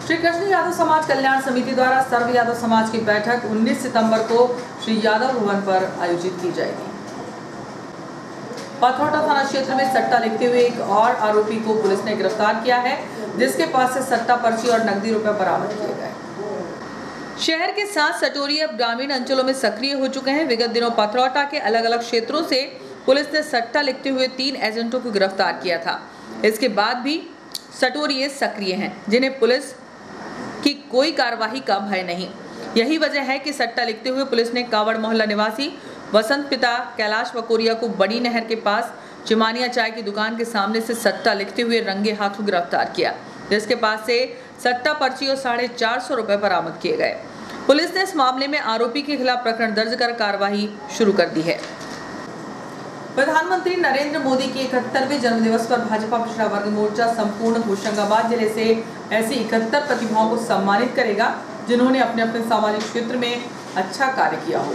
श्री कृष्ण यादव समाज कल्याण समिति द्वारा सर्व यादव समाज की बैठक 19 सितंबर को श्री यादव भवन पर आयोजित की जाएगी। पथरौटा थाना क्षेत्र में सट्टा लिखते हुए एक और आरोपी को पुलिस ने गिरफ्तार किया है, जिसके पास से सट्टा पर्ची और नकदी रुपए बरामद किए गए। शहर के साथ सटोरी अब ग्रामीण अंचलों में सक्रिय हो चुके हैं। विगत दिनों पथरौटा के अलग अलग क्षेत्रों से पुलिस ने सट्टा लिखते हुए 3 एजेंटों को गिरफ्तार किया था। इसके बाद भी सटोरिये सक्रिय हैं, जिन्हें पुलिस की कोई कार्रवाई का भय नहीं। यही वजह है कि सट्टा लिखते हुए पुलिस ने कावड़ मोहल्ला निवासी वसंत पिता कैलाश वकोरिया को बड़ी नहर के पास चिमानिया चाय की दुकान के सामने से सट्टा लिखते हुए रंगे हाथों गिरफ्तार किया, जिसके पास से सट्टा पर्ची और 450 रुपए बरामद किए गए। पुलिस ने इस मामले में आरोपी के खिलाफ प्रकरण दर्ज कर कार्रवाई शुरू कर दी है। प्रधानमंत्री नरेंद्र मोदी के 71वें जन्मदिवस पर भाजपा पिछड़ा वर्ग मोर्चा संपूर्ण होशंगाबाद जिले से ऐसी 71 प्रतिभाओं को सम्मानित करेगा, जिन्होंने अपने अपने सामाजिक क्षेत्र में अच्छा कार्य किया हो।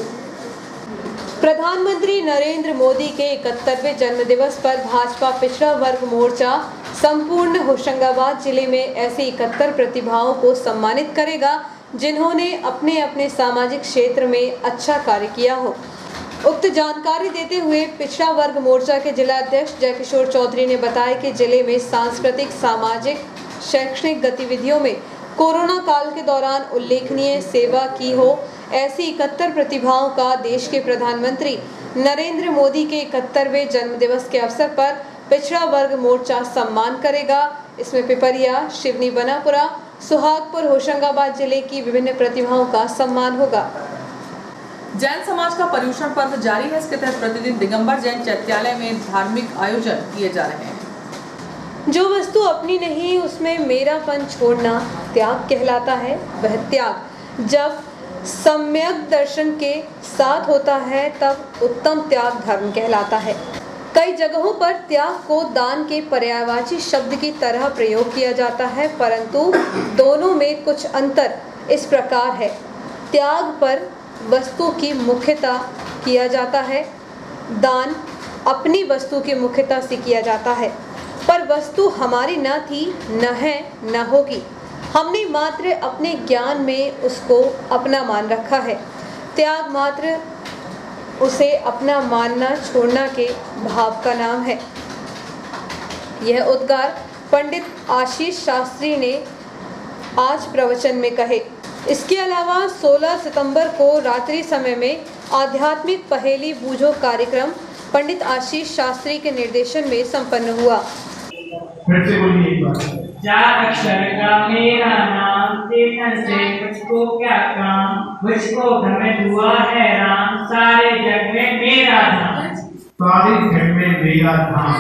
प्रधानमंत्री नरेंद्र मोदी के 71वें जन्मदिवस पर भाजपा पिछड़ा वर्ग मोर्चा संपूर्ण होशंगाबाद जिले में ऐसी 71 प्रतिभाओं को सम्मानित करेगा, जिन्होंने अपने अपने सामाजिक क्षेत्र में अच्छा कार्य किया हो। उक्त जानकारी देते हुए पिछड़ा वर्ग मोर्चा के जिला अध्यक्ष जयकिशोर चौधरी ने बताया कि जिले में सांस्कृतिक, सामाजिक, शैक्षणिक गतिविधियों में कोरोना काल के दौरान उल्लेखनीय सेवा की हो, ऐसी 71 प्रतिभाओं का देश के प्रधानमंत्री नरेंद्र मोदी के 71वें जन्मदिवस के अवसर पर पिछड़ा वर्ग मोर्चा सम्मान करेगा। इसमें पिपरिया, शिवनी, बनापुरा, सुहागपुर, होशंगाबाद जिले की विभिन्न प्रतिभाओं का सम्मान होगा। जैन समाज का पर्युषण पर्व जारी है। इसके तहत प्रतिदिन दिगंबर जैन चैत्यालय में धार्मिक आयोजन किए जा रहे हैं। जो वस्तु अपनी नहीं उसमें मेरापन छोड़ना त्याग कहलाता है। वह त्याग जब सम्यक दर्शन के साथ होता है तब उत्तम त्याग धर्म कहलाता है। कई जगहों पर त्याग को दान के पर्यायवाची शब्द की तरह प्रयोग किया जाता है, परंतु दोनों में कुछ अंतर इस प्रकार है। त्याग पर वस्तु की मुख्यता किया जाता है, दान अपनी वस्तु की मुख्यता से किया जाता है। पर वस्तु हमारी न थी, न है, न होगी। हमने मात्र अपने ज्ञान में उसको अपना मान रखा है। त्याग मात्र उसे अपना मानना छोड़ना के भाव का नाम है। यह उद्गार पंडित आशीष शास्त्री ने आज प्रवचन में कहे। इसके अलावा 16 सितंबर को रात्रि समय में आध्यात्मिक पहेली बूझो कार्यक्रम पंडित आशीष शास्त्री के निर्देशन में संपन्न हुआ। चार अक्षर का मेरा नाम, चेतन से मुझको क्या काम, मुझको घर में हुआ है राम, सारे जग में मेरा नाम, सारे जग में मेरा नाम।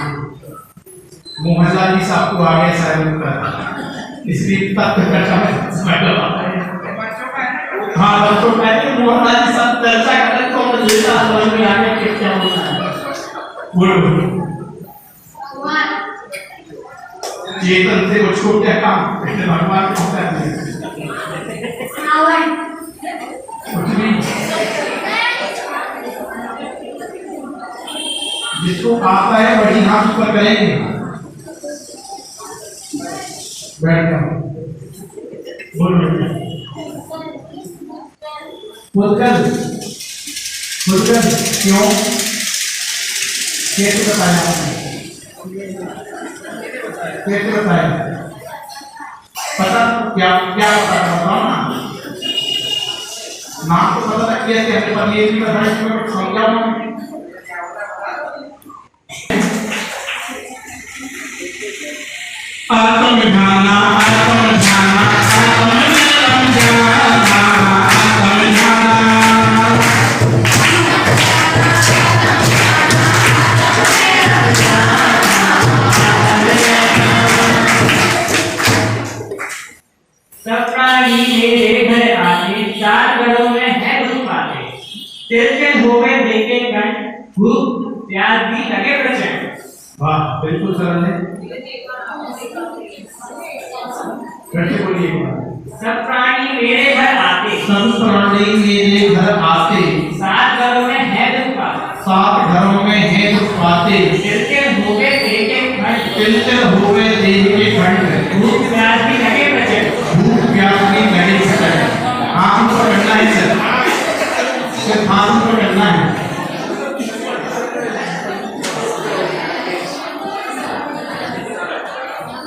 मोहल्ला जी साहब को आगे सैलूट कर इसलिए तत्व हाँ तो पहले मोहल्ला जी सब चर्चा कर तो मुझे समझ में आने के क्या होना है। बोलो चेतन से मुझको क्या काम, भगवान को क्या जिसको आता है वही हाथ ऊपर करेंगे। बैठ जाओ, बोलो क्यों कैसे बताया आपने, कैसे बताया पता क्या क्या बताओ ना, नाम तो पता था कैसे हमें पर ये भी बताया इसमें समझाओ ना। आत्म ध्यान आत्म ध्यान आत्म ध्यान आत्म ध्यान खूब प्यार भी लगे बचे। वाह बिल्कुल सरल है। कैसे बोलिए? सब प्राणी मेरे घर आते, सब प्राणी मेरे घर आते, 7 घरों में है दुख पाते, 7 घरों में है दुख पाते, तिलतिल हो गए देह के खंड, तिलतिल हो गए देह के खंड, भूख प्यास भी लगे बचे, भूख प्यास भी लगे बचे। आम को करना है सर, सिर्फ आम को करना है।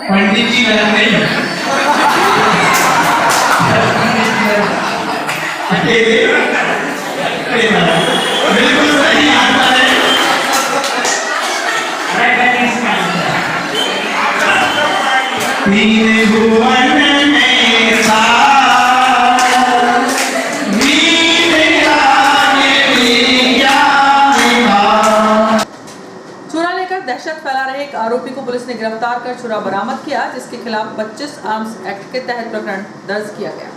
पंडित जी गलत नहीं, बिल्कुल सही आंसर है। तीन भुवन में चुरा लेकर दहशत फैला रहे एक आरोपी को पुलिस ने गिरफ्तार कर चुरा बरामद किया, जिसके खिलाफ 25 आर्म्स एक्ट के तहत प्रकरण दर्ज किया गया।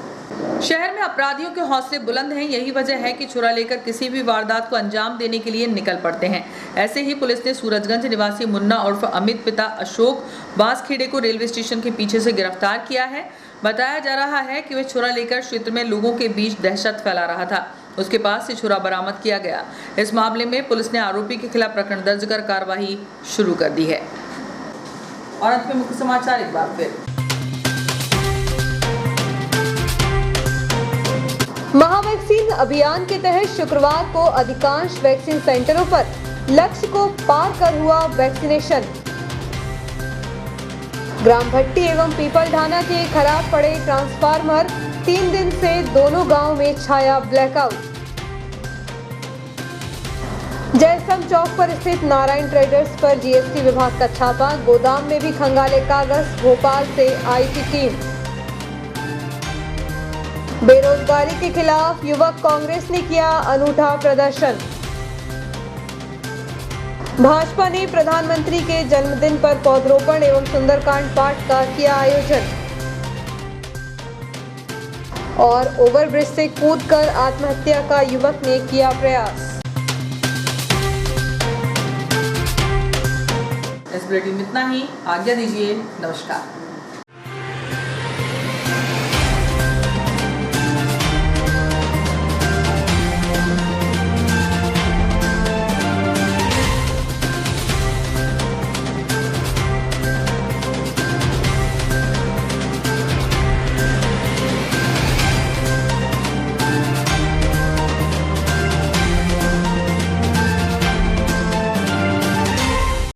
शहर में अपराधियों के हौसले बुलंद हैं, यही वजह है कि चुरा लेकर किसी भी वारदात को अंजाम देने के लिए निकल पड़ते हैं। ऐसे ही पुलिस ने सूरजगंज निवासी मुन्ना उर्फ अमित पिता अशोक बांसखेड़े को रेलवे स्टेशन के पीछे से गिरफ्तार किया है। बताया जा रहा है कि वह चुरा लेकर क्षेत्र में लोगों के बीच दहशत फैला रहा था। उसके पास से छुरा बरामद किया गया। इस मामले में पुलिस ने आरोपी के खिलाफ प्रकरण दर्ज कर कार्रवाई शुरू कर दी है। और अंत में मुख्य समाचार एक बार फिर। महावैक्सीन अभियान के तहत शुक्रवार को अधिकांश वैक्सीन सेंटरों पर लक्ष्य को पार कर हुआ वैक्सीनेशन। ग्राम भट्टी एवं पीपल ढाना के खराब पड़े ट्रांसफार्मर, 3 दिन से दोनों गांव में छाया ब्लैकआउट। जयस्तंभ चौक पर स्थित नारायण ट्रेडर्स पर जीएसटी विभाग का छापा, गोदाम में भी खंगाले कागज, भोपाल से आई थी टीम। बेरोजगारी के खिलाफ युवक कांग्रेस ने किया अनूठा प्रदर्शन। भाजपा ने प्रधानमंत्री के जन्मदिन पर पौधरोपण एवं सुंदरकांड पाठ का किया आयोजन। और ओवरब्रिज से कूदकर आत्महत्या का युवक ने किया प्रयास। इस बुलेटिन में इतना ही, आज्ञा दीजिए, नमस्कार।